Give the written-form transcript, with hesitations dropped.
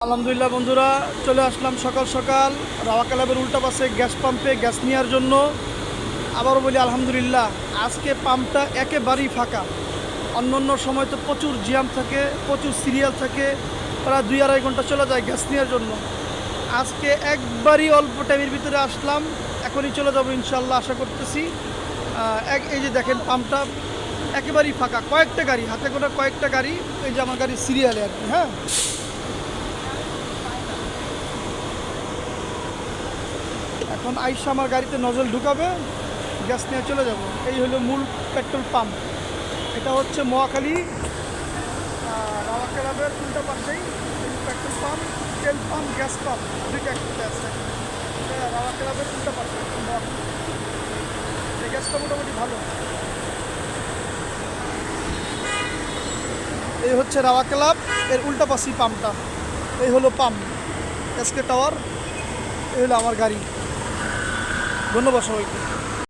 আলহামদুলিল্লাহ বন্ধুরা, চলে আসলাম সকাল সকাল রাওয়া ক্লাবের উল্টা পাশে গ্যাস পাম্পে গ্যাস নেওয়ার জন্য। আবারও বলি আলহামদুলিল্লাহ, আজকে পাম্পটা একেবারেই ফাঁকা। অন্য সময় তো প্রচুর জ্যাম থাকে, প্রচুর সিরিয়াল থাকে, প্রায় 2-2.5 ঘন্টা চলে যায় গ্যাস নেওয়ার জন্য। আজকে একবারই অল্প টাইমের ভিতরে আসলাম, এখনই চলে যাবো ইনশাল্লাহ, আশা করতেছি। এই যে দেখেন পাম্পটা একেবারেই ফাঁকা, কয়েকটা গাড়ি হাতে গোনা, কয়েকটা গাড়ি, এই যে আমার গাড়ির সিরিয়ালে আর কি। হ্যাঁ, এখন আইসা আমার গাড়িতে নজল ঢুকাবে, গ্যাস নিয়ে চলে যাব। এই হলো মূল পেট্রোল পাম্প। এটা হচ্ছে মহাখালী রাওয়া ক্লাবের উল্টা পাশেই পেট্রোল পাম্প, তেল পাম্প, গ্যাস পাম্প দুইটা একসাথে আছে। রাওয়া ক্লাবের উল্টা পাশে মহাখালী। এই গ্যাসটা মোটামুটি ভালো। এই হচ্ছে রাওয়া ক্লাব এর উল্টা পাশেই পাম্পটা। এই হলো পাম্প, এসকে টাওয়ার। এই হলো আমার গাড়ি। ধন্যবাদ সবাইকে।